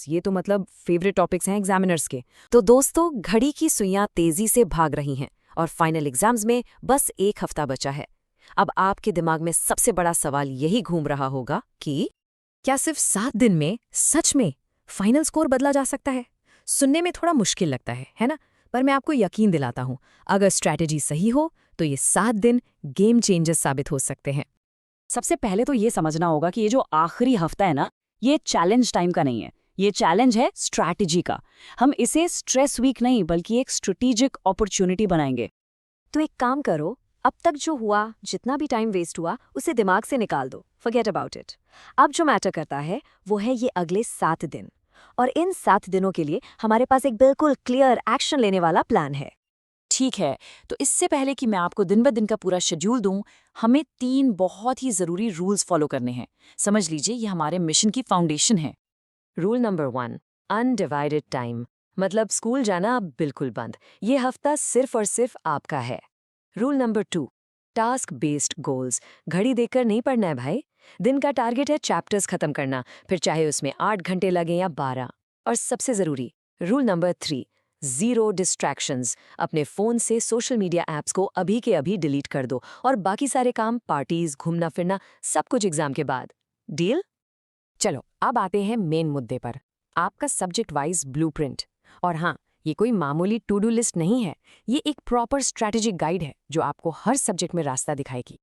ये तो मतलब फेवरेट टॉपिक्स हैं एग्जामिनर्स के। तो दोस्तों, घड़ी की सुइयां तेजी से भाग रही हैं और फाइनल एग्जाम्स में बस एक हफ्ता बचा है। अब आपके दिमाग में सबसे बड़ा सवाल यही घूम रहा होगा कि क्या सिर्फ 7 दिन में सच में फाइनल स्कोर बदला जा सकता है? सुनने में थोड़ा मुश्किल लगता है ना? पर मैं आपको यकीन दिलाता हूं, अगर स्ट्रैटेजी सही हो तो ये 7 दिन गेम चेंजर्स साबित हो सकते हैं। सबसे पहले तो ये समझना होगा कि ये जो आखिरी हफ्ता है ना, ये चैलेंज टाइम का नहीं है। ये चैलेंज है स्ट्रैटेजी का। हम इसे स्ट्रेस वीक नहीं बल्कि एक स्ट्रेटेजिक अपॉर्चुनिटी बनाएंगे। तो एक काम करो, अब तक जो हुआ, जितना भी टाइम वेस्ट हुआ, उसे दिमाग से निकाल दो, फॉरगेट अबाउट इट। अब जो मैटर करता है वो है ये अगले 7 दिन। और इन 7 दिनों के लिए हमारे पास एक बिल्कुल क्लियर एक्शन लेने वाला प्लान है। ठीक है, तो इससे पहले कि मैं आपको दिन ब दिन का पूरा शेड्यूल दूं, हमें 3 बहुत ही ज़रूरी रूल्स फॉलो करने हैं। समझ लीजिए, ये हमारे मिशन की फाउंडेशन है। रूल नंबर 1, अनडिवाइडेड टाइम, मतलब स्कूल जाना अब बिल्कुल बंद। ये हफ्ता सिर्फ और सिर्फ आपका है। Rule number 2, task based goals, घड़ी देखकर नहीं पढ़ना है भाई। दिन का टारगेट है चैप्टर्स खत्म करना, फिर चाहे उसमें 8 घंटे लगे या 12। और सबसे ज़रूरी रूल नंबर 3, ज़ीरो डिस्ट्रैक्शंस। अपने फ़ोन से सोशल मीडिया ऐप्स को अभी के अभी डिलीट कर दो और बाकी सारे काम, पार्टीज, घूमना फिरना, सब कुछ एग्जाम के बाद। डील? चलो अब आते हैं मेन मुद्दे पर, आपका सब्जेक्ट वाइज ब्लूप्रिंट। और हाँ, ये कोई मामूली टू डू लिस्ट नहीं है, ये एक प्रॉपर स्ट्रैटेजिक गाइड है जो आपको हर सब्जेक्ट में रास्ता दिखाएगी।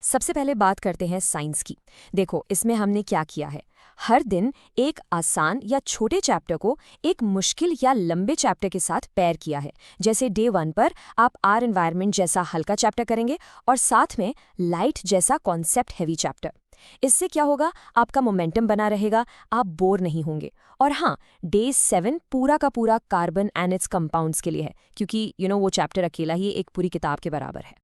सबसे पहले बात करते हैं साइंस की। देखो, इसमें हमने क्या किया है, हर दिन एक आसान या छोटे चैप्टर को एक मुश्किल या लंबे चैप्टर के साथ पेयर किया है। जैसे डे 1 पर आप आर एनवायरनमेंट जैसा हल्का चैप्टर करेंगे और साथ में लाइट जैसा कॉन्सेप्ट हैवी चैप्टर। इससे क्या होगा, आपका मोमेंटम बना रहेगा, आप बोर नहीं होंगे। और हाँ, डे 7 पूरा का पूरा कार्बन एंड इट्स कंपाउंड्स के लिए है, क्योंकि वो चैप्टर अकेला ही एक पूरी किताब के बराबर है।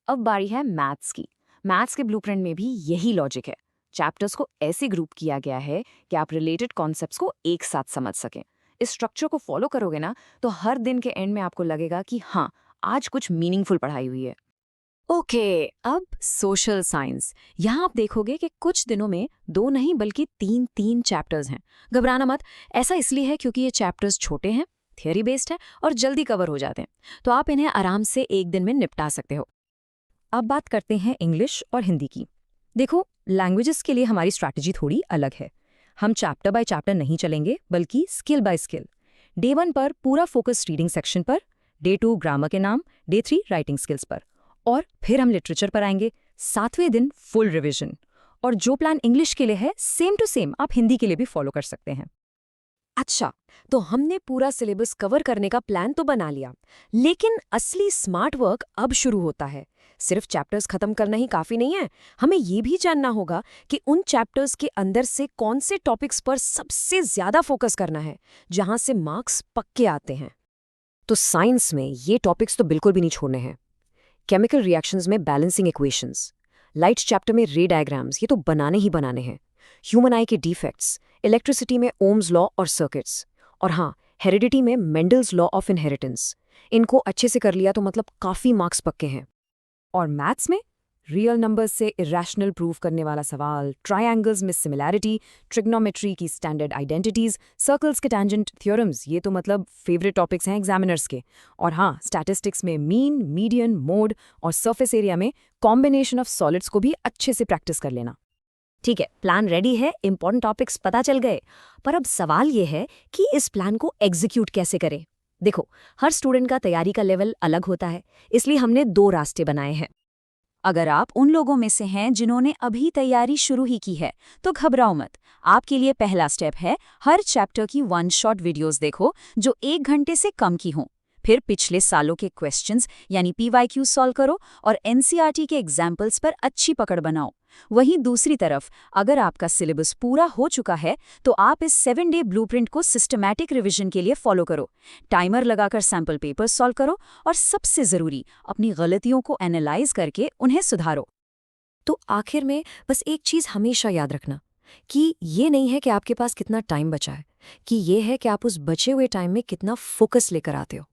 अब बारी है मैथ्स की। मैथ्स के ब्लूप्रिंट में भी यही लॉजिक है। चैप्टर्स को ऐसे ग्रुप किया गया है कि आप रिलेटेड कॉन्सेप्ट्स को एक साथ समझ सकें। इस स्ट्रक्चर को फॉलो करोगे ना, तो हर दिन के एंड में आपको लगेगा कि हाँ, आज कुछ मीनिंगफुल पढ़ाई हुई है। ओके, अब सोशल साइंस। यहाँ आप देखोगे कि कुछ दिनों में 2 नहीं बल्कि 3 चैप्टर्स हैं। घबराना मत, ऐसा इसलिए है क्योंकि ये चैप्टर्स छोटे हैं, थियोरी बेस्ड हैं और जल्दी कवर हो जाते हैं, तो आप इन्हें आराम से एक दिन में निपटा सकते हो। अब बात करते हैं इंग्लिश और हिंदी की। देखो, लैंग्वेजेस के लिए हमारी स्ट्रैटेजी थोड़ी अलग है। हम चैप्टर बाय चैप्टर नहीं चलेंगे बल्कि स्किल बाय स्किल। डे 1 पर पूरा फोकस रीडिंग सेक्शन पर, डे 2 ग्रामर के नाम, डे 3 राइटिंग स्किल्स पर, और फिर हम लिटरेचर पर आएंगे। 7वें दिन फुल रिवीजन। और जो प्लान इंग्लिश के लिए है, सेम टू सेम आप हिंदी के लिए भी फॉलो कर सकते हैं। अच्छा, तो हमने पूरा सिलेबस कवर करने का प्लान तो बना लिया, लेकिन असली स्मार्ट वर्क अब शुरू होता है। सिर्फ चैप्टर्स खत्म करना ही काफी नहीं है, हमें ये भी जानना होगा कि उन चैप्टर्स के अंदर से कौन से टॉपिक्स पर सबसे ज्यादा फोकस करना है, जहां से मार्क्स पक्के आते हैं। तो साइंस में ये टॉपिक्स तो बिल्कुल भी नहीं छोड़ने हैं। केमिकल रिएक्शंस में बैलेंसिंग इक्वेशंस, लाइट चैप्टर में रे डायग्राम्स, ये तो बनाने ही बनाने हैं। ह्यूमन आई के डिफेक्ट्स, इलेक्ट्रिसिटी में ओम्स लॉ और सर्किट्स, और हाँ, हेरिडिटी में मेंडल्स लॉ ऑफ इनहेरिटेंस। इनको अच्छे से कर लिया तो मतलब काफी मार्क्स पक्के हैं। और मैथ्स में रियल नंबर्स से इरेशनल प्रूव करने वाला सवाल, ट्रायंगल्स में सिमिलैरिटी, ट्रिग्नोमेट्री की स्टैंडर्ड आइडेंटिटीज, सर्कल्स के टेंजेंट थ्योरम्स, ये तो मतलब फेवरेट टॉपिक्स हैं एग्जामिनर्स के। और हाँ, स्टैटिस्टिक्स में मीन, मीडियन, मोड और सरफेस एरिया में कॉम्बिनेशन ऑफ सॉलिड्स को भी अच्छे से प्रैक्टिस कर लेना। ठीक है, प्लान रेडी है, इंपॉर्टेंट टॉपिक्स पता चल गए। पर अब सवाल ये है कि इस प्लान को एग्जीक्यूट कैसे करें। देखो, हर स्टूडेंट का तैयारी का लेवल अलग होता है, इसलिए हमने 2 रास्ते बनाए हैं। अगर आप उन लोगों में से हैं जिन्होंने अभी तैयारी शुरू ही की है, तो घबराओ मत। आपके लिए पहला स्टेप है, हर चैप्टर की 1 शॉट वीडियोस देखो जो 1 घंटे से कम की हों। फिर पिछले सालों के क्वेश्चंस यानी PYQ सॉल्व करो और NCERT के एग्जाम्पल्स पर अच्छी पकड़ बनाओ। वहीं दूसरी तरफ, अगर आपका सिलेबस पूरा हो चुका है, तो आप इस 7 डे ब्लूप्रिंट को सिस्टमैटिक रिवीजन के लिए फॉलो करो। टाइमर लगाकर सैम्पल पेपर्स सॉल्व करो और सबसे ज़रूरी, अपनी गलतियों को एनालाइज करके उन्हें सुधारो। तो आखिर में बस एक चीज़ हमेशा याद रखना, कि ये नहीं है कि आपके पास कितना टाइम बचा है, कि ये है कि आप उस बचे हुए टाइम में कितना फोकस लेकर आते हो।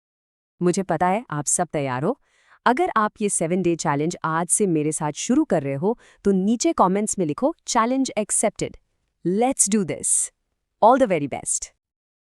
मुझे पता है आप सब तैयार हो। अगर आप ये 7 डे चैलेंज आज से मेरे साथ शुरू कर रहे हो, तो नीचे कमेंट्स में लिखो challenge accepted. Let's do this. All the very best.